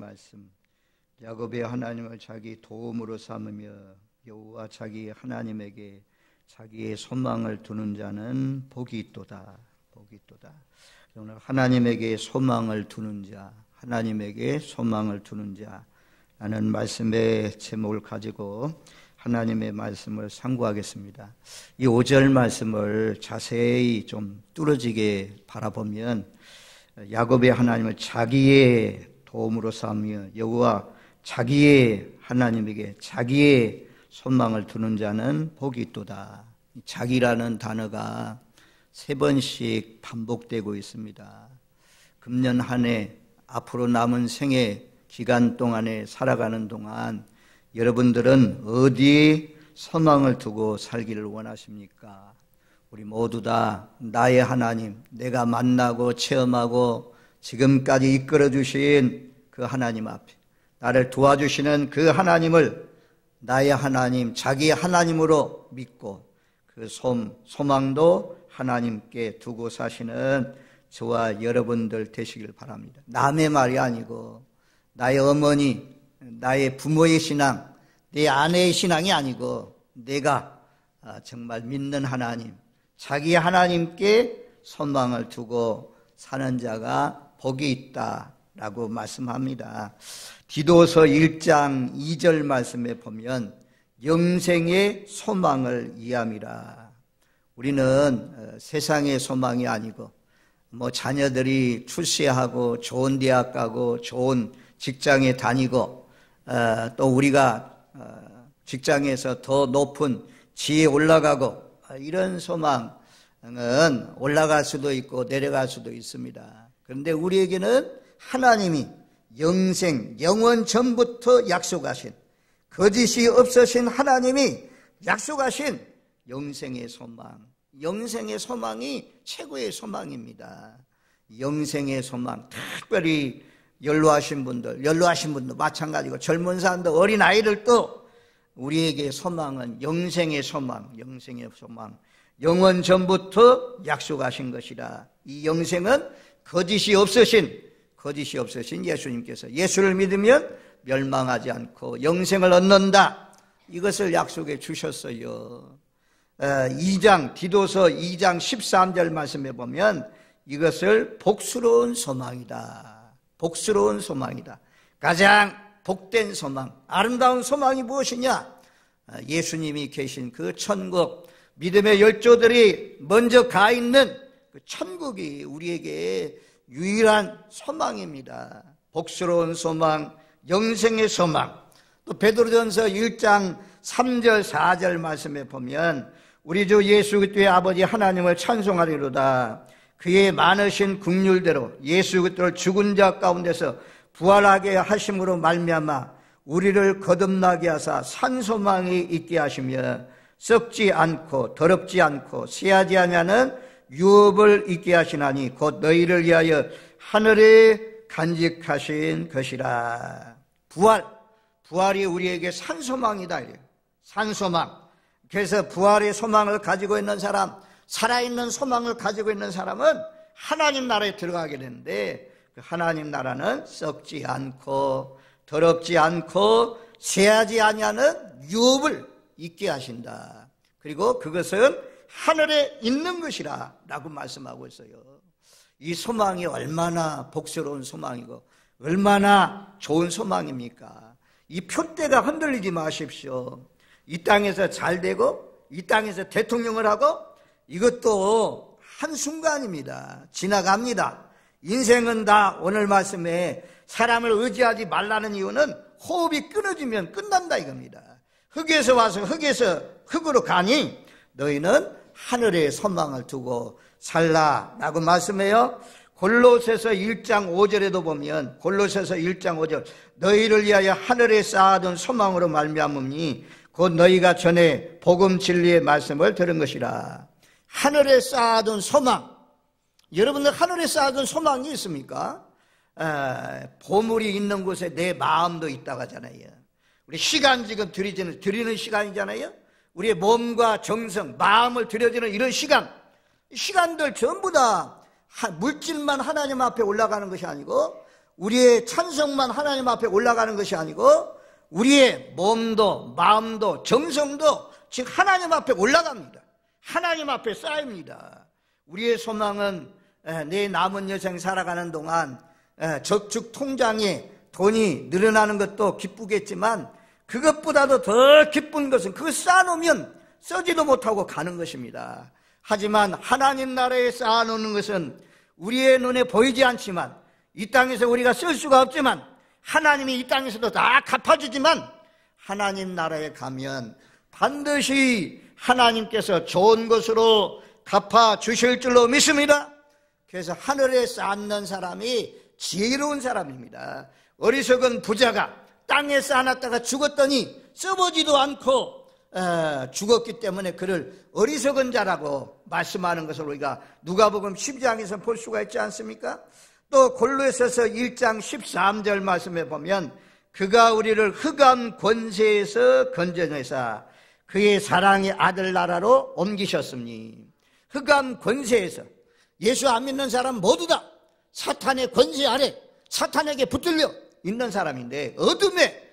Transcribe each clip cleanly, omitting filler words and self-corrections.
말씀, 야곱의 하나님을 자기 도움으로 삼으며 여호와 자기 하나님에게 자기의 소망을 두는 자는 복이 있도다. 복이 있도다. 오늘 하나님에게 소망을 두는 자, 하나님에게 소망을 두는 자라는 말씀의 제목을 가지고 하나님의 말씀을 상고하겠습니다. 이 5절 말씀을 자세히 좀 뚫어지게 바라보면 야곱의 하나님을 자기의 도움으로 삼으며 여호와 자기의 하나님에게 자기의 소망을 두는 자는 복이 있도다. 자기라는 단어가 3번씩 반복되고 있습니다. 금년 한 해 앞으로 남은 생애 기간 동안에 살아가는 동안 여러분들은 어디에 소망을 두고 살기를 원하십니까? 우리 모두 다 나의 하나님, 내가 만나고 체험하고 지금까지 이끌어 주신 그 하나님 앞에 나를 도와주시는 그 하나님을 나의 하나님, 자기의 하나님으로 믿고 그 소망도 하나님께 두고 사시는 저와 여러분들 되시길 바랍니다. 남의 말이 아니고 나의 어머니, 나의 부모의 신앙, 내 아내의 신앙이 아니고 내가 정말 믿는 하나님, 자기 하나님께 소망을 두고 사는 자가 복이 있다라고 말씀합니다. 디도서 1장 2절 말씀에 보면 영생의 소망을 이함이라. 우리는 세상의 소망이 아니고 자녀들이 출세하고 좋은 대학 가고 좋은 직장에 다니고 또 우리가 직장에서 더 높은 지위에 올라가고 이런 소망은 올라갈 수도 있고 내려갈 수도 있습니다. 그런데 우리에게는 하나님이 영생, 영원 전부터 약속하신 거짓이 없으신 하나님이 약속하신 영생의 소망, 영생의 소망이 최고의 소망입니다. 영생의 소망, 특별히 연로하신 분들 마찬가지고 젊은 사람들, 어린아이들도 우리에게 소망은 영생의 소망, 영생의 소망, 영원 전부터 약속하신 것이라. 이 영생은 거짓이 없으신 예수님께서 예수를 믿으면 멸망하지 않고 영생을 얻는다, 이것을 약속해 주셨어요. 디도서 2장 13절 말씀에 보면 이것을 복스러운 소망이다. 복스러운 소망이다. 가장 복된 소망, 아름다운 소망이 무엇이냐? 예수님이 계신 그 천국, 믿음의 열조들이 먼저 가 있는 그 천국이 우리에게 유일한 소망입니다. 복스러운 소망, 영생의 소망. 또 베드로전서 1장 3절 4절 말씀에 보면 우리 주 예수 그리스도의 아버지 하나님을 찬송하리로다. 그의 많으신 긍휼대로 예수 그리스도를 죽은 자 가운데서 부활하게 하심으로 말미암아 우리를 거듭나게 하사 산 소망이 있게 하시며 썩지 않고 더럽지 않고 쇠하지 아니하는 유업을 있게 하시나니 곧 너희를 위하여 하늘에 간직하신 것이라. 부활이 우리에게 산 소망이다. 산 소망. 그래서 부활의 소망을 가지고 있는 사람, 살아있는 소망을 가지고 있는 사람은 하나님 나라에 들어가게 되는데 그 하나님 나라는 썩지 않고 더럽지 않고 쇠하지 아니하는 유업을 있게 하신다. 그리고 그것은 하늘에 있는 것이라 라고 말씀하고 있어요. 이 소망이 얼마나 복스러운 소망이고 얼마나 좋은 소망입니까? 이 표대가 흔들리지 마십시오. 이 땅에서 잘 되고 이 땅에서 대통령을 하고 이것도 한순간입니다. 지나갑니다. 인생은 다 오늘 말씀에 사람을 의지하지 말라는 이유는 호흡이 끊어지면 끝난다 이겁니다. 흙에서 와서 흙에서 흙으로 가니 너희는 하늘에 소망을 두고 살라라고 말씀해요. 골로새서 1장 5절에도 보면 골로새서 1장 5절 너희를 위하여 하늘에 쌓아둔 소망으로 말미암으니 곧 너희가 전에 복음 진리의 말씀을 들은 것이라. 하늘에 쌓아둔 소망. 여러분들 하늘에 쌓아둔 소망이 있습니까? 보물이 있는 곳에 내 마음도 있다고 하잖아요. 우리 시간 지금 드리는 시간이잖아요. 우리의 몸과 정성, 마음을 들여지는 이런 시간들 전부 다 물질만 하나님 앞에 올라가는 것이 아니고 우리의 찬송만 하나님 앞에 올라가는 것이 아니고 우리의 몸도 마음도 정성도 지금 하나님 앞에 올라갑니다. 하나님 앞에 쌓입니다. 우리의 소망은 내 남은 여생 살아가는 동안 저축 통장에 돈이 늘어나는 것도 기쁘겠지만 그것보다도 더 기쁜 것은 그거 쌓아놓으면 써지도 못하고 가는 것입니다. 하지만 하나님 나라에 쌓아놓는 것은 우리의 눈에 보이지 않지만 이 땅에서 우리가 쓸 수가 없지만 하나님이 이 땅에서도 다 갚아주지만 하나님 나라에 가면 반드시 하나님께서 좋은 것으로 갚아주실 줄로 믿습니다. 그래서 하늘에 쌓는 사람이 지혜로운 사람입니다. 어리석은 부자가 땅에 쌓아놨다가 죽었더니 써보지도 않고 죽었기 때문에 그를 어리석은 자라고 말씀하는 것을 우리가 누가복음 12장에서 볼 수가 있지 않습니까? 또 골로새서 1장 13절 말씀에 보면 그가 우리를 흑암 권세에서 건져내사 그의 사랑의 아들 나라로 옮기셨으니 흑암 권세에서 예수 안 믿는 사람 모두 다 사탄의 권세 아래 사탄에게 붙들려 있는 사람인데 어둠에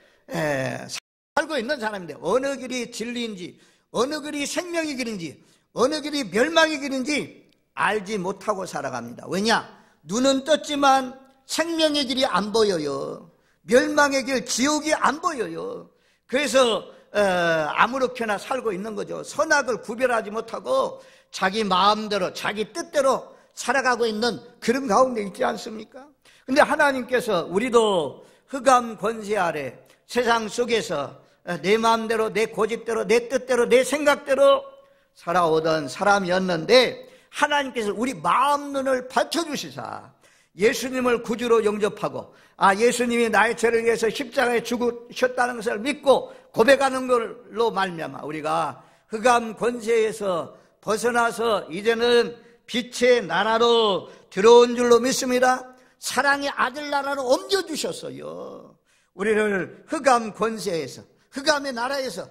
살고 있는 사람인데 어느 길이 진리인지 어느 길이 생명의 길인지 어느 길이 멸망의 길인지 알지 못하고 살아갑니다. 왜냐? 눈은 떴지만 생명의 길이 안 보여요. 멸망의 길, 지옥이 안 보여요. 그래서 아무렇게나 살고 있는 거죠. 선악을 구별하지 못하고 자기 마음대로 자기 뜻대로 살아가고 있는 그런 가운데 있지 않습니까? 근데 하나님께서 우리도 흑암 권세 아래 세상 속에서 내 마음대로 내 고집대로 내 뜻대로 내 생각대로 살아오던 사람이었는데 하나님께서 우리 마음 눈을 밝혀주시사 예수님을 구주로 영접하고 예수님이 나의 죄를 위해서 십자가에 죽으셨다는 것을 믿고 고백하는 걸로 말미암아 우리가 흑암 권세에서 벗어나서 이제는 빛의 나라로 들어온 줄로 믿습니다. 사랑의 아들 나라로 옮겨주셨어요. 우리를 흑암 권세에서 흑암의 나라에서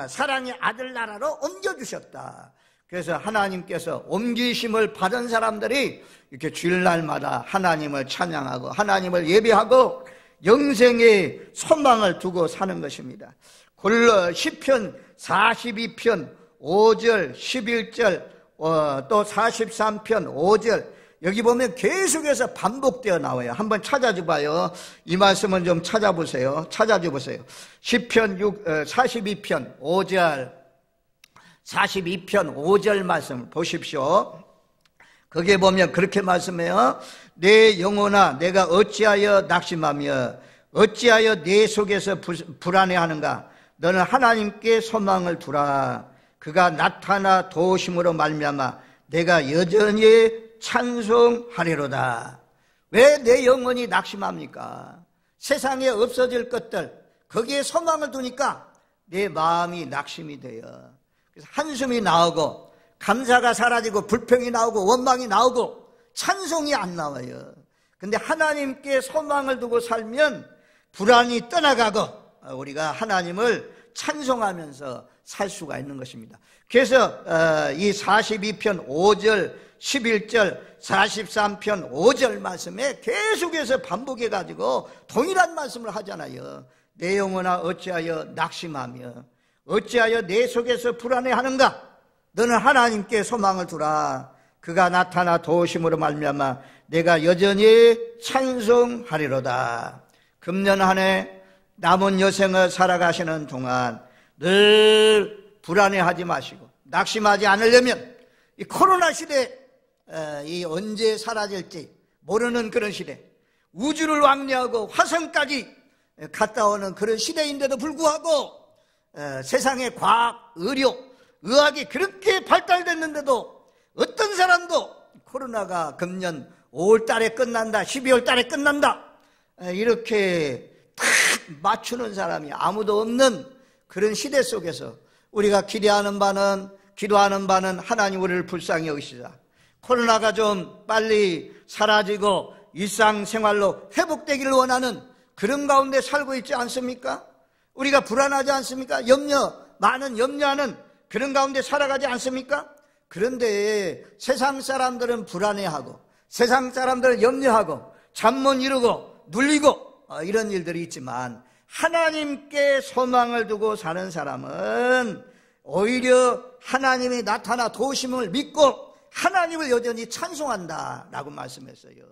사랑의 아들 나라로 옮겨주셨다. 그래서 하나님께서 옮기심을 받은 사람들이 이렇게 주일날마다 하나님을 찬양하고 하나님을 예배하고 영생의 소망을 두고 사는 것입니다. 시편 42편 5절 11절 또 43편 5절 여기 보면 계속해서 반복되어 나와요. 한번 찾아줘봐요. 이 말씀은 좀 찾아보세요. 찾아줘보세요. 시편 42편 5절 42편 5절 말씀 보십시오. 거기에 보면 그렇게 말씀해요. 내 영혼아 내가 어찌하여 낙심하며 어찌하여 내 속에서 불안해하는가. 너는 하나님께 소망을 두라. 그가 나타나 도우심으로 말미암아 내가 여전히 찬송하리로다. 왜 내 영혼이 낙심합니까? 세상에 없어질 것들 거기에 소망을 두니까 내 마음이 낙심이 돼요. 그래서 한숨이 나오고 감사가 사라지고 불평이 나오고 원망이 나오고 찬송이 안 나와요. 근데 하나님께 소망을 두고 살면 불안이 떠나가고 우리가 하나님을 찬송하면서 살 수가 있는 것입니다. 그래서 이 42편 5절 11절 43편 5절 말씀에 계속해서 반복해가지고 동일한 말씀을 하잖아요. 내 영혼아 어찌하여 낙심하며 어찌하여 내 속에서 불안해하는가. 너는 하나님께 소망을 두라. 그가 나타나 도우심으로 말미암아 내가 여전히 찬송하리로다. 금년 한 해 남은 여생을 살아가시는 동안 늘 불안해하지 마시고 낙심하지 않으려면 이 코로나 시대 이 언제 사라질지 모르는 그런 시대, 우주를 왕래하고 화성까지 갔다 오는 그런 시대인데도 불구하고 세상의 과학, 의료, 의학이 그렇게 발달됐는데도 어떤 사람도 코로나가 금년 5월 달에 끝난다, 12월 달에 끝난다 이렇게 딱 맞추는 사람이 아무도 없는 그런 시대 속에서 우리가 기도하는 바는 하나님 우리를 불쌍히 여기시자 코로나가 좀 빨리 사라지고 일상생활로 회복되기를 원하는 그런 가운데 살고 있지 않습니까? 우리가 불안하지 않습니까? 많은 염려하는 그런 가운데 살아가지 않습니까? 그런데 세상 사람들은 불안해하고 세상 사람들은 염려하고 잠 못 이루고 눌리고 이런 일들이 있지만 하나님께 소망을 두고 사는 사람은 오히려 하나님이 나타나 도우심을 믿고 하나님을 여전히 찬송한다라고 말씀했어요.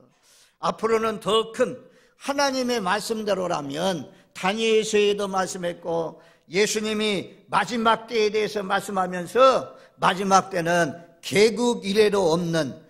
앞으로는 더 큰 하나님의 말씀대로라면 다니엘서에도 말씀했고 예수님이 마지막 때에 대해서 말씀하면서 마지막 때는 개국 이래로 없는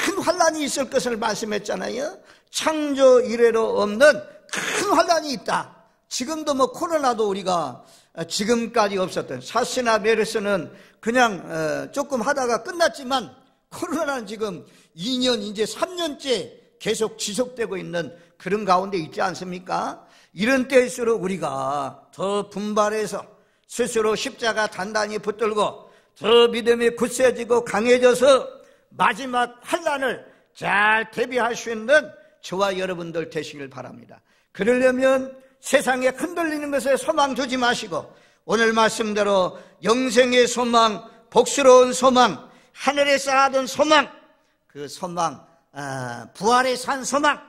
큰 환란이 있을 것을 말씀했잖아요. 창조 이래로 없는 큰 환란이 있다. 지금도 코로나도 우리가 지금까지 없었던 사스나 메르스는 그냥 조금 하다가 끝났지만 코로나는 지금 2년 이제 3년째 계속 지속되고 있는 그런 가운데 있지 않습니까? 이런 때일수록 우리가 더 분발해서 스스로 십자가 단단히 붙들고 더 믿음이 굳세지고 강해져서 마지막 환란을 잘 대비할 수 있는 저와 여러분들 되시길 바랍니다. 그러려면 세상에 흔들리는 것에 소망 두지 마시고 오늘 말씀대로 영생의 소망, 복스러운 소망, 하늘에 쌓아둔 소망, 그 소망, 부활에 산 소망,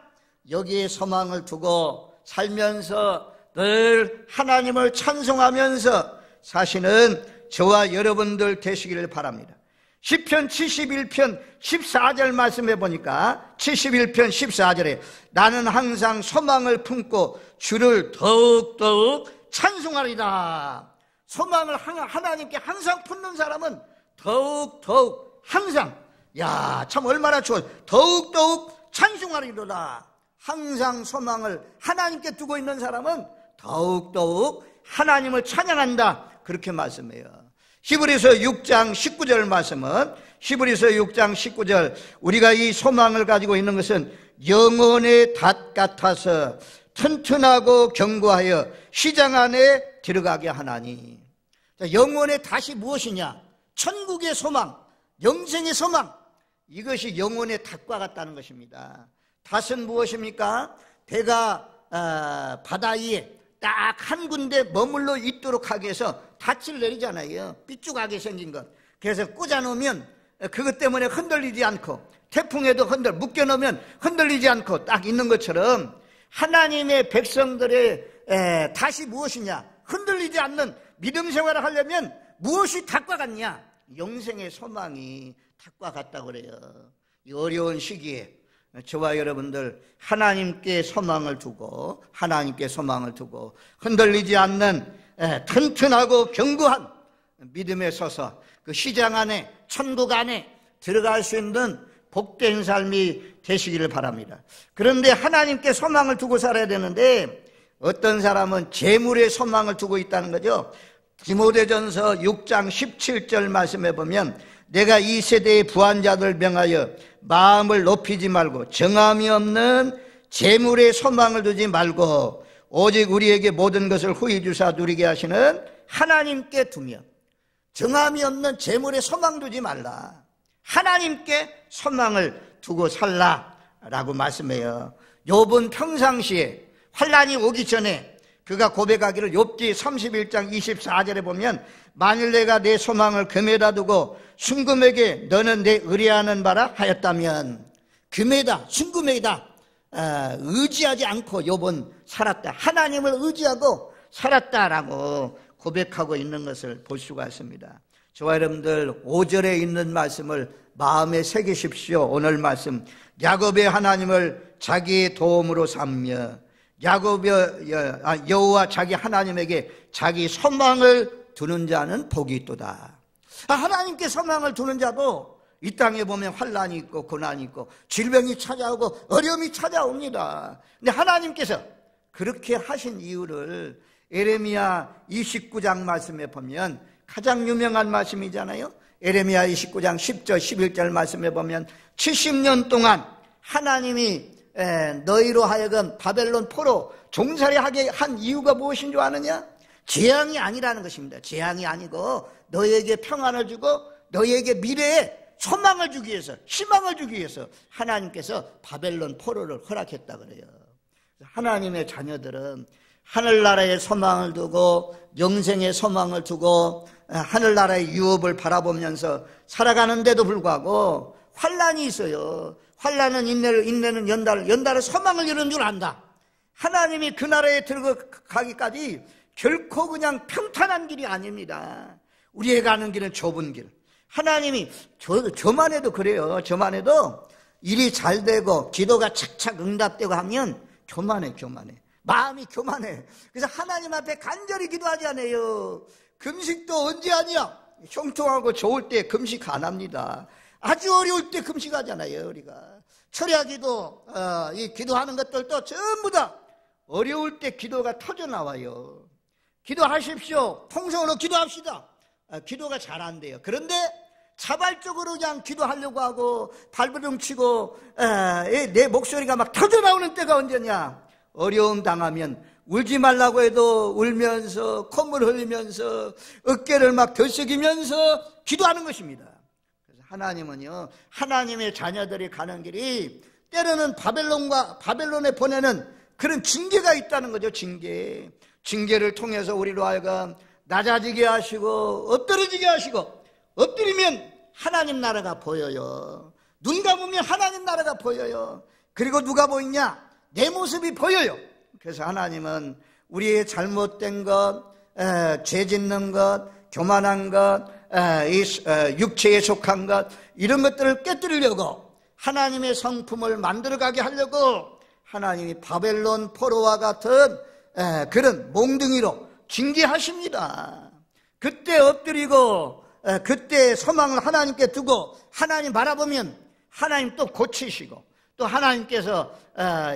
여기에 소망을 두고 살면서 늘 하나님을 찬송하면서 사시는 저와 여러분들 되시기를 바랍니다. 시편 71편 14절 말씀해 보니까 71편 14절에 나는 항상 소망을 품고 주를 더욱더욱 찬송하리다. 소망을 하나님께 항상 품는 사람은 더욱더욱 항상, 야, 참 얼마나 좋아요. 더욱더욱 찬송하리로다. 항상 소망을 하나님께 두고 있는 사람은 더욱더욱 하나님을 찬양한다. 그렇게 말씀해요. 히브리서 6장 19절 말씀은 히브리서 6장 19절 우리가 이 소망을 가지고 있는 것은 영혼의 닷 같아서 튼튼하고 견고하여 시장 안에 들어가게 하나니. 영혼의 닷이 무엇이냐? 천국의 소망, 영생의 소망, 이것이 영혼의 닷과 같다는 것입니다. 닷은 무엇입니까? 배가 바다 위에 딱 한 군데 머물러 있도록 하기 위해서 닷을 내리잖아요. 삐죽하게 생긴 것. 그래서 꽂아놓으면 그것 때문에 흔들리지 않고 태풍에도 묶여놓으면 흔들리지 않고 딱 있는 것처럼 하나님의 백성들의 닷이 무엇이냐? 흔들리지 않는 믿음 생활을 하려면 무엇이 닷과 같냐? 영생의 소망이 닷과 같다고 그래요. 이 어려운 시기에 저와 여러분들 하나님께 소망을 두고 흔들리지 않는 튼튼하고 견고한 믿음에 서서 그 시장 안에 천국 안에 들어갈 수 있는 복된 삶이 되시기를 바랍니다. 그런데 하나님께 소망을 두고 살아야 되는데 어떤 사람은 재물에 소망을 두고 있다는 거죠. 디모데전서 6장 17절 말씀해 보면 내가 이 세대의 부한자들 명하여 마음을 높이지 말고 정함이 없는 재물에 소망을 두지 말고 오직 우리에게 모든 것을 후히 주사 누리게 하시는 하나님께 두며 정함이 없는 재물에 소망 두지 말라. 하나님께 소망을 두고 살라라고 말씀해요. 욥은 평상시에 환란이 오기 전에 그가 고백하기를 욥기 31장 24절에 보면 만일 내가 내 소망을 금에다 두고 순금에게 너는 내 의뢰하는 바라 하였다면 금에다 순금에다 의지하지 않고 욥은 살았다. 하나님을 의지하고 살았다라고 고백하고 있는 것을 볼 수가 있습니다. 저와 여러분들 5절에 있는 말씀을 마음에 새기십시오. 오늘 말씀 야곱의 하나님을 자기의 도움으로 삼며 여호와 자기 하나님에게 자기 소망을 두는 자는 복이 있도다. 하나님께 소망을 두는 자도 이 땅에 보면 환란이 있고 고난이 있고 질병이 찾아오고 어려움이 찾아옵니다. 근데 하나님께서 그렇게 하신 이유를 에레미야 29장 말씀에 보면 가장 유명한 말씀이잖아요. 에레미야 29장 10절 11절 말씀에 보면 70년 동안 하나님이 너희로 하여금 바벨론 포로 종살이하게 한 이유가 무엇인 줄 아느냐? 재앙이 아니라는 것입니다. 재앙이 아니고 너희에게 평안을 주고 너희에게 미래에 소망을 주기 위해서 희망을 주기 위해서 하나님께서 바벨론 포로를 허락했다 그래요. 하나님의 자녀들은 하늘나라의 소망을 두고 영생의 소망을 두고 하늘나라의 유업을 바라보면서 살아가는데도 불구하고 환란이 있어요. 환난은 인내를, 인내는 연달을, 연달은 소망을 이루는 줄 안다. 하나님이 그 나라에 들어가기까지 결코 그냥 평탄한 길이 아닙니다. 우리의 가는 길은 좁은 길. 하나님이 저만 해도 그래요. 저만 해도 일이 잘 되고 기도가 착착 응답되고 하면 교만해. 마음이 교만해. 그래서 하나님 앞에 간절히 기도하지 않아요. 금식도 언제 하냐? 형통하고 좋을 때 금식 안 합니다. 아주 어려울 때 금식하잖아요. 우리가 철야기도 이 기도하는 것들도 전부 다 어려울 때 기도가 터져 나와요. 기도하십시오. 통성으로 기도합시다. 기도가 잘 안 돼요. 그런데 자발적으로 그냥 기도하려고 하고 발버둥 치고 내 목소리가 막 터져 나오는 때가 언제냐? 어려움 당하면 울지 말라고 해도 울면서 콧물 흘리면서 어깨를 막 들썩이면서 기도하는 것입니다. 그래서 하나님은요, 하나님의 자녀들이 가는 길이 때로는 바벨론에 보내는 그런 징계가 있다는 거죠. 징계를 통해서 우리로 하여금 낮아지게 하시고 엎드러지게 하시고, 엎드리면 하나님 나라가 보여요. 눈 감으면 하나님 나라가 보여요. 그리고 누가 보이냐? 내 모습이 보여요. 그래서 하나님은 우리의 잘못된 것, 죄 짓는 것, 교만한 것, 육체에 속한 것, 이런 것들을 깨뜨리려고 하나님의 성품을 만들어가게 하려고 하나님이 바벨론 포로와 같은 그런 몽둥이로 징계하십니다. 그때 엎드리고 그때 소망을 하나님께 두고 하나님 바라보면 하나님 또 고치시고, 또 하나님께서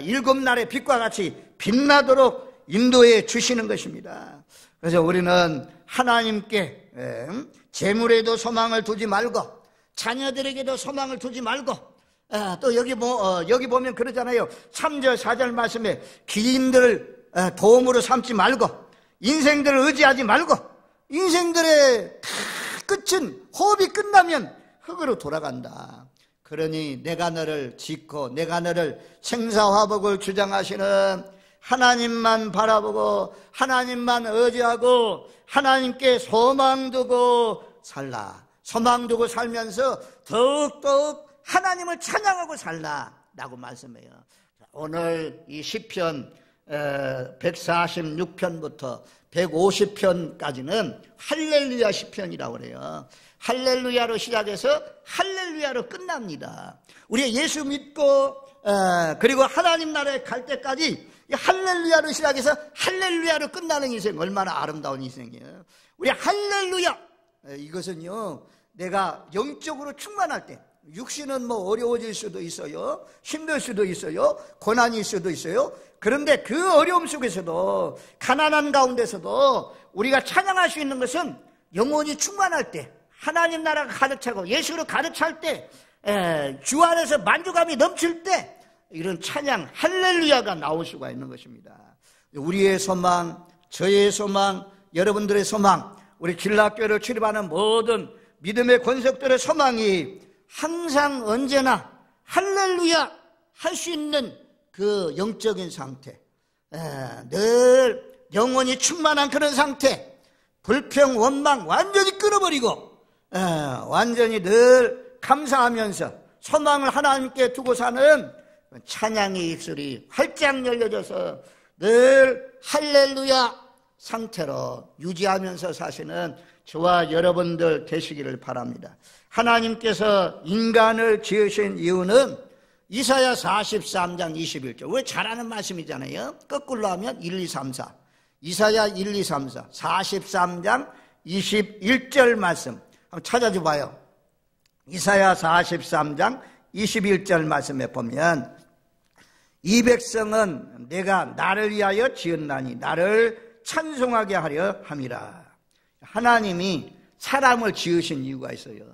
일곱 날의 빛과 같이 빛나도록 인도해 주시는 것입니다. 그래서 우리는 하나님께 재물에도 소망을 두지 말고, 자녀들에게도 소망을 두지 말고, 또 여기 보면 그러잖아요. 3절 4절 말씀에 기인들을 도움으로 삼지 말고, 인생들을 의지하지 말고, 인생들의 끝은 호흡이 끝나면 흙으로 돌아간다. 그러니 내가 너를 짓고 내가 너를 생사화복을 주장하시는 하나님만 바라보고 하나님만 의지하고 하나님께 소망 두고 살라. 소망 두고 살면서 더욱더욱 하나님을 찬양하고 살라라고 말씀해요. 오늘 이 시편 146편부터 150편까지는 할렐루야 시편이라고 그래요. 할렐루야로 시작해서 할렐루야로 끝납니다. 우리가 예수 믿고 그리고 하나님 나라에 갈 때까지 할렐루야로 시작해서 할렐루야로 끝나는 인생, 얼마나 아름다운 인생이에요. 우리 할렐루야, 이것은요, 내가 영적으로 충만할 때, 육신은 뭐 어려워질 수도 있어요, 힘들 수도 있어요, 고난이 있을 수도 있어요. 그런데 그 어려움 속에서도, 가난한 가운데서도 우리가 찬양할 수 있는 것은 영혼이 충만할 때, 하나님 나라가 가득 차고 예수로 가득 찰 때, 주 안에서 만족감이 넘칠 때 이런 찬양 할렐루야가 나올 수가 있는 것입니다. 우리의 소망, 저의 소망, 여러분들의 소망, 우리 길라교회를 출입하는 모든 믿음의 권속들의 소망이 항상 언제나 할렐루야 할 수 있는 그 영적인 상태, 늘 영혼이 충만한 그런 상태, 불평, 원망 완전히 끊어버리고 완전히 늘 감사하면서 소망을 하나님께 두고 사는 찬양의 입술이 활짝 열려져서 늘 할렐루야 상태로 유지하면서 사시는 저와 여러분들 되시기를 바랍니다. 하나님께서 인간을 지으신 이유는 이사야 43장 21절, 왜 잘 아는 말씀이잖아요. 거꾸로 하면 1, 2, 3, 4, 이사야 1, 2, 3, 4 43장 21절 말씀 한번 찾아줘 봐요. 이사야 43장 21절 말씀에 보면, 이 백성은 내가 나를 위하여 지었나니 나를 찬송하게 하려 함이라. 하나님이 사람을 지으신 이유가 있어요.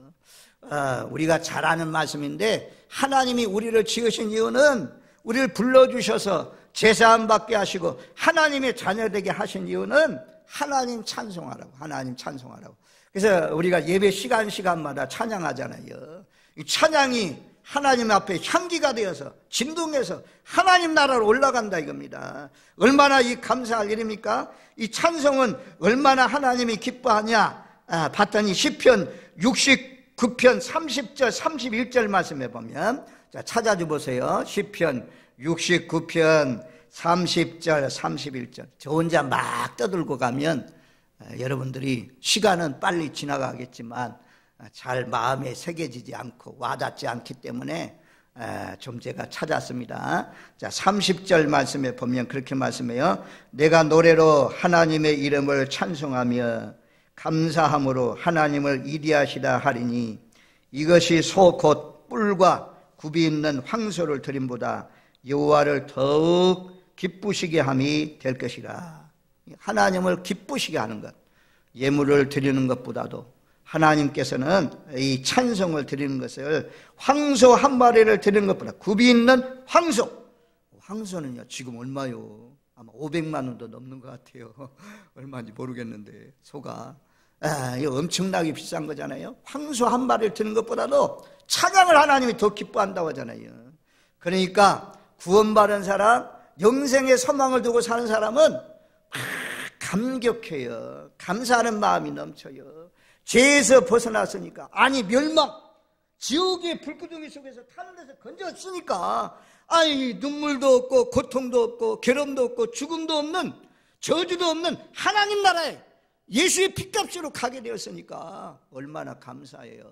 우리가 잘 아는 말씀인데, 하나님이 우리를 지으신 이유는, 우리를 불러주셔서 제사함 받게 하시고 하나님의 자녀되게 하신 이유는 하나님 찬송하라고, 하나님 찬송하라고. 그래서 우리가 예배 시간마다 찬양하잖아요. 이 찬양이 하나님 앞에 향기가 되어서 진동해서 하나님 나라로 올라간다 이겁니다. 얼마나 이 감사할 일입니까? 이 찬송은 얼마나 하나님이 기뻐하냐 봤더니 시편 69편 30절 31절 말씀에 보면, 자, 찾아줘 보세요. 시편 69편 30절, 31절. 저 혼자 막 떠들고 가면 여러분들이 시간은 빨리 지나가겠지만 잘 마음에 새겨지지 않고 와닿지 않기 때문에 좀 제가 찾았습니다. 자, 30절 말씀에 보면 그렇게 말씀해요. 내가 노래로 하나님의 이름을 찬송하며 감사함으로 하나님을 이리하시다 하리니 이것이 소 곧 뿔과 굽이 있는 황소를 드림보다 여호와를 더욱 기쁘시게 함이 될 것이라. 하나님을 기쁘시게 하는 것, 예물을 드리는 것보다도 하나님께서는 이 찬송을 드리는 것을 황소 한 마리를 드리는 것보다 굽이 있는 황소는요 지금 얼마요? 아마 500만 원도 넘는 것 같아요. 얼마인지 모르겠는데 소가 이거 엄청나게 비싼 거잖아요. 황소 한 마리를 드리는 것보다도 찬양을 하나님이 더 기뻐한다고 하잖아요. 그러니까 구원받은 사람, 영생의 소망을 두고 사는 사람은 감격해요. 감사하는 마음이 넘쳐요. 죄에서 벗어났으니까, 아니 멸망, 지옥의 불구덩이 속에서 타는 데서 건졌으니까, 아니 눈물도 없고 고통도 없고 괴로움도 없고 죽음도 없는, 저주도 없는 하나님 나라에 예수의 피값으로 가게 되었으니까 얼마나 감사해요.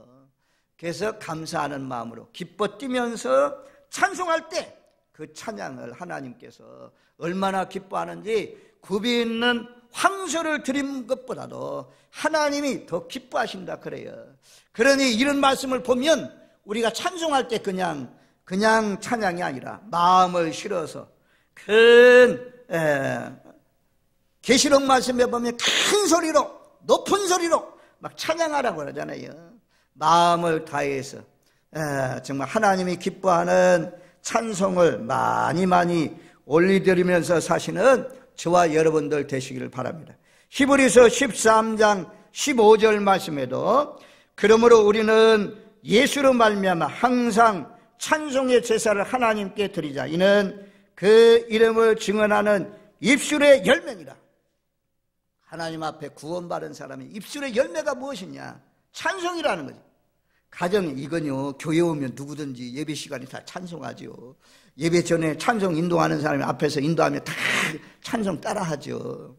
그래서 감사하는 마음으로 기뻐 뛰면서 찬송할 때 그 찬양을 하나님께서 얼마나 기뻐하는지, 굽이 있는 황소를 드린 것보다도 하나님이 더 기뻐하신다 그래요. 그러니 이런 말씀을 보면 우리가 찬송할 때 그냥 찬양이 아니라 마음을 실어서 큰 계시록 말씀에 보면 큰 소리로, 높은 소리로 막 찬양하라고 그러잖아요. 마음을 다해서 정말 하나님이 기뻐하는 찬송을 많이 올려드리면서 사시는 저와 여러분들 되시기를 바랍니다. 히브리서 13장 15절 말씀에도 그러므로 우리는 예수로 말미암아 항상 찬송의 제사를 하나님께 드리자. 이는 그 이름을 증언하는 입술의 열매니라. 하나님 앞에 구원받은 사람의 입술의 열매가 무엇이냐? 찬송이라는 거죠. 가정, 이건요, 교회 오면 누구든지 예배 시간에 다 찬송하죠. 예배 전에 찬송 인도하는 사람이 앞에서 인도하면 다 찬송 따라하죠.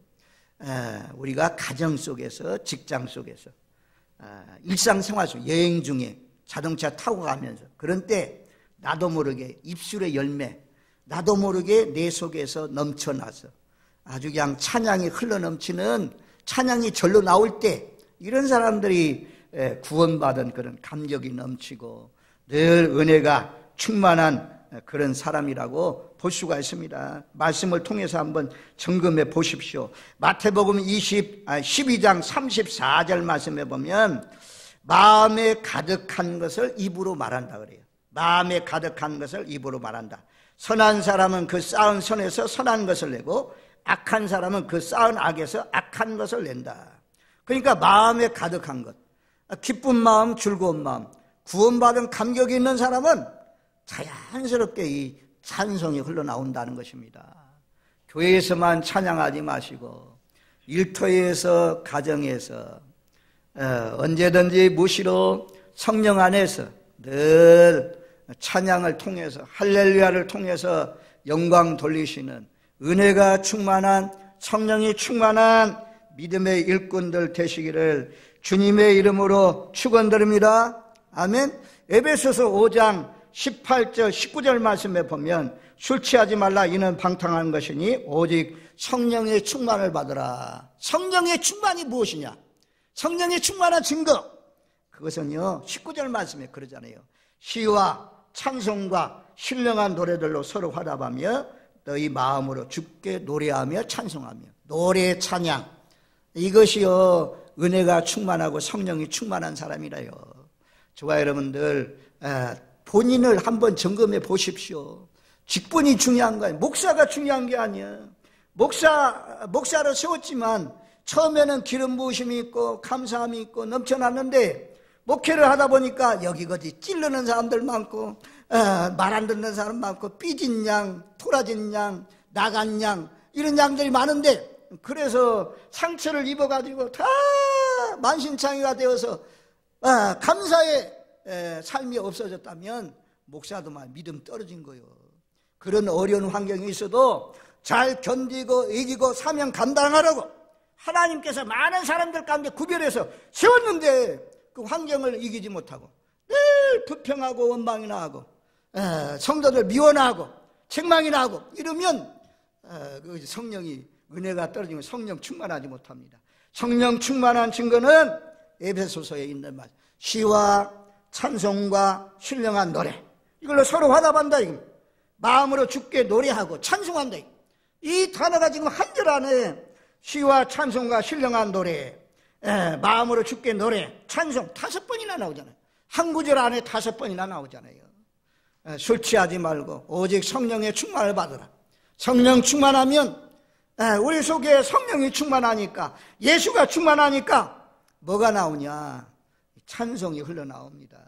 우리가 가정 속에서, 직장 속에서, 일상생활 속 여행 중에 자동차 타고 가면서 그런 때 나도 모르게 입술의 열매, 나도 모르게 내 속에서 넘쳐나서 아주 그냥 찬양이 흘러넘치는, 찬양이 절로 나올 때 이런 사람들이 구원받은 그런 감격이 넘치고 늘 은혜가 충만한 그런 사람이라고 볼 수가 있습니다. 말씀을 통해서 한번 점검해 보십시오. 마태복음 12장 34절 말씀해 보면 마음에 가득한 것을 입으로 말한다 그래요. 마음에 가득한 것을 입으로 말한다. 선한 사람은 그 쌓은 선에서 선한 것을 내고 악한 사람은 그 쌓은 악에서 악한 것을 낸다. 그러니까 마음에 가득한 것, 기쁜 마음, 즐거운 마음, 구원받은 감격이 있는 사람은 자연스럽게 이 찬송이 흘러나온다는 것입니다. 교회에서만 찬양하지 마시고 일터에서, 가정에서, 언제든지 무시로 성령 안에서 늘 찬양을 통해서, 할렐루야를 통해서 영광 돌리시는 은혜가 충만한, 성령이 충만한 믿음의 일꾼들 되시기를 주님의 이름으로 축원드립니다. 아멘. 에베소서 5장 18절 19절 말씀에 보면 술 취하지 말라, 이는 방탕한 것이니 오직 성령의 충만을 받으라. 성령의 충만이 무엇이냐? 성령의 충만한 증거, 그것은요 19절 말씀에 그러잖아요. 시와 찬송과 신령한 노래들로 서로 화답하며 너희 마음으로 주께 노래하며 찬송하며. 노래, 찬양, 이것이요 은혜가 충만하고 성령이 충만한 사람이라요. 저와 여러분들 본인을 한번 점검해 보십시오. 직분이 중요한 거예요. 목사가 중요한 게 아니에요. 목사를 세웠지만 처음에는 기름 부으심이 있고 감사함이 있고 넘쳐났는데 목회를 하다 보니까 여기저기 찌르는 사람들 많고 말 안 듣는 사람 많고 삐진 양, 토라진 양, 나간 양, 이런 양들이 많은데, 그래서 상처를 입어가지고 다 만신창이가 되어서 감사의 삶이 없어졌다면 목사도 막 믿음 떨어진 거예요. 그런 어려운 환경이 있어도 잘 견디고 이기고 사명 감당하라고 하나님께서 많은 사람들 가운데 구별해서 세웠는데 그 환경을 이기지 못하고 늘 불평하고 원망이나 하고 성도들 미워하고 책망이나 하고 이러면 그 성령이 은혜가 떨어지면 성령 충만하지 못합니다. 성령 충만한 증거는 에베소서에 있는 말 시와 찬송과 신령한 노래 이걸로 서로 화답한다. 마음으로 주께 노래하고 찬송한다. 이 단어가 지금 한 절 안에 시와 찬송과 신령한 노래 마음으로 주께 노래 찬송 5번이나 나오잖아요. 한 구절 안에 5번이나 나오잖아요. 술 취하지 말고 오직 성령의 충만을 받으라. 성령 충만하면 우리 속에 성령이 충만하니까 예수가 충만하니까 뭐가 나오냐? 찬송이 흘러나옵니다.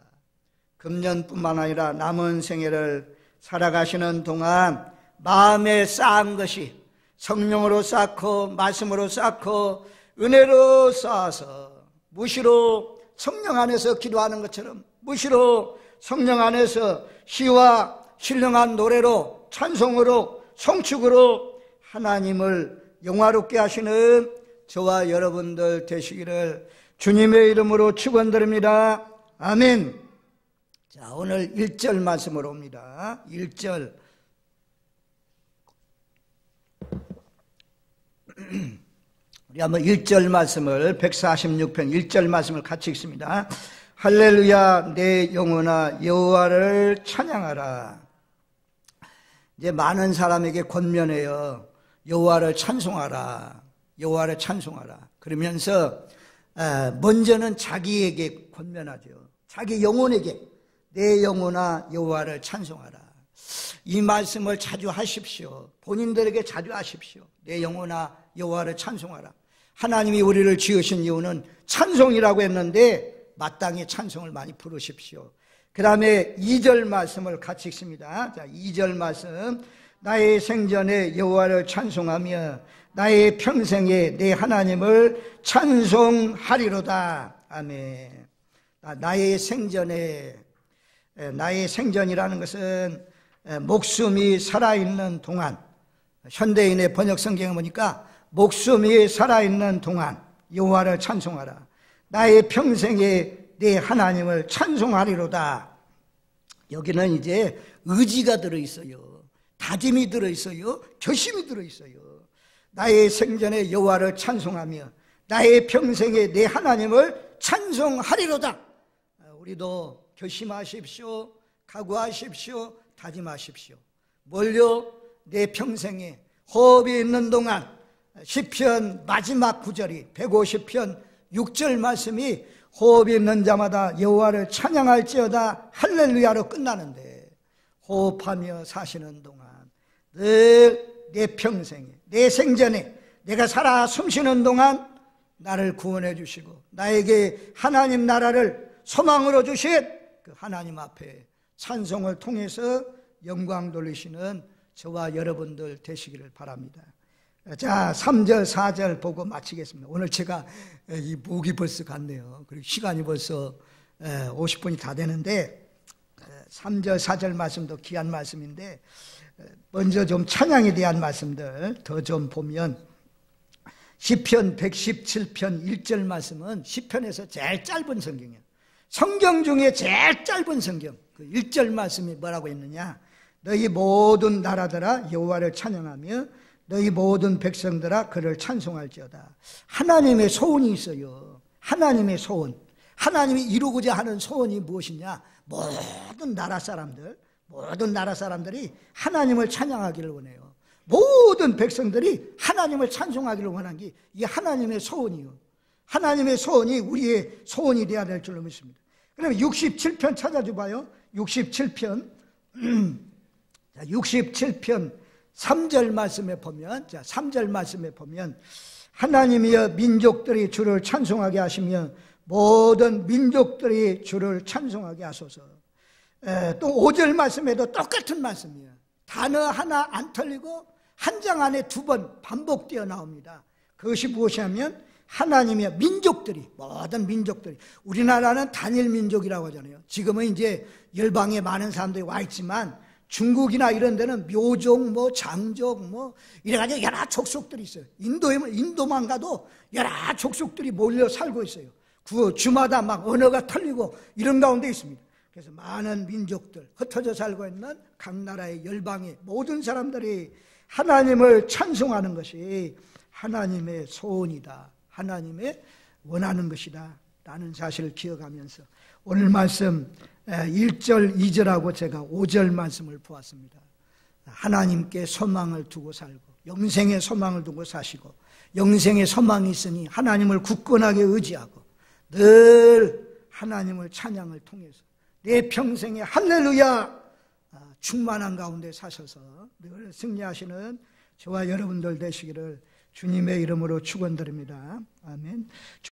금년뿐만 아니라 남은 생애를 살아가시는 동안 마음에 쌓은 것이 성령으로 쌓고 말씀으로 쌓고 은혜로 쌓아서 무시로 성령 안에서 기도하는 것처럼 무시로 성령 안에서 시와 신령한 노래로 찬송으로 성축으로 하나님을 영화롭게 하시는 저와 여러분들 되시기를 주님의 이름으로 축원드립니다. 아멘. 자, 오늘 1절 말씀으로 옵니다. 1절. 우리 한번 1절 말씀을 146편 1절 말씀을 같이 읽습니다. 할렐루야 내 영혼아 여호와를 찬양하라. 이제 많은 사람에게 권면해요. 여호와를 찬송하라. 여호와를 찬송하라. 그러면서 먼저는 자기에게 권면하죠. 자기 영혼에게 내 영혼아 여호와를 찬송하라. 이 말씀을 자주 하십시오. 본인들에게 자주 하십시오. 내 영혼아 여호와를 찬송하라. 하나님이 우리를 지으신 이유는 찬송이라고 했는데 마땅히 찬송을 많이 부르십시오. 그 다음에 2절 말씀을 같이 읽습니다. 자, 2절 말씀. 나의 생전에 여호와를 찬송하며 나의 평생에 내 하나님을 찬송하리로다. 아멘. 나의 생전에, 나의 생전이라는 것은 목숨이 살아있는 동안, 현대인의 번역 성경에 보니까 목숨이 살아있는 동안 여호와를 찬송하라. 나의 평생에 내 하나님을 찬송하리로다. 여기는 이제 의지가 들어있어요. 다짐이 들어있어요. 결심이 들어있어요. 나의 생전에 여호와를 찬송하며 나의 평생에 내 하나님을 찬송하리로다. 우리도 결심하십시오. 각오하십시오. 다짐하십시오. 뭘요? 내 평생에 호흡이 있는 동안 시편 마지막 구절이 150편 6절 말씀이 호흡이 있는 자마다 여호와를 찬양할지어다 할렐루야로 끝나는데 호흡하며 사시는 동안 늘 내 평생에 내 생전에 내가 살아 숨쉬는 동안 나를 구원해 주시고 나에게 하나님 나라를 소망으로 주신 그 하나님 앞에 찬송을 통해서 영광 돌리시는 저와 여러분들 되시기를 바랍니다. 자, 3절 4절 보고 마치겠습니다. 오늘 제가 이 목이 벌써 갔네요. 그리고 시간이 벌써 50분이 다 되는데 3절 4절 말씀도 귀한 말씀인데 먼저 좀 찬양에 대한 말씀들 더 좀 보면 시편 117편 1절 말씀은 시편에서 제일 짧은 성경이에요. 성경 중에 제일 짧은 성경. 그 1절 말씀이 뭐라고 했느냐? 너희 모든 나라들아 여호와를 찬양하며 너희 모든 백성들아 그를 찬송할지어다. 하나님의 소원이 있어요. 하나님의 소원. 하나님이 이루고자 하는 소원이 무엇이냐? 모든 나라 사람들이 하나님을 찬양하기를 원해요. 모든 백성들이 하나님을 찬송하기를 원한 게 이게 하나님의 소원이요. 하나님의 소원이 우리의 소원이 되어야 될 줄로 믿습니다. 그러면 67편 찾아줘봐요. 67편 67편 3절 말씀에 보면, 자, 3절 말씀에 보면, 하나님이여 민족들이 주를 찬송하게 하시며 모든 민족들이 주를 찬송하게 하소서. 또 5절 말씀에도 똑같은 말씀이에요. 단어 하나 안 틀리고 한 장 안에 2번 반복되어 나옵니다. 그것이 무엇이냐면 하나님의 민족들이, 모든 민족들이, 우리나라는 단일 민족이라고 하잖아요. 지금은 이제 열방에 많은 사람들이 와 있지만 중국이나 이런 데는 묘족, 장족, 이래가지고 여러 족속들이 있어요. 인도만 가도 여러 족속들이 몰려 살고 있어요. 그 주마다 막 언어가 틀리고 이런 가운데 있습니다. 그래서 많은 민족들, 흩어져 살고 있는 각 나라의 열방의 모든 사람들이 하나님을 찬송하는 것이 하나님의 소원이다. 하나님의 원하는 것이다. 라는 사실을 기억하면서 오늘 말씀 1절, 2절하고 제가 5절 말씀을 보았습니다. 하나님께 소망을 두고 살고 영생의 소망을 두고 사시고 영생의 소망이 있으니 하나님을 굳건하게 의지하고 늘 하나님을 찬양을 통해서 내 평생에 할렐루야 충만한 가운데 사셔서 늘 승리하시는 저와 여러분들 되시기를 주님의 이름으로 축원드립니다. 아멘.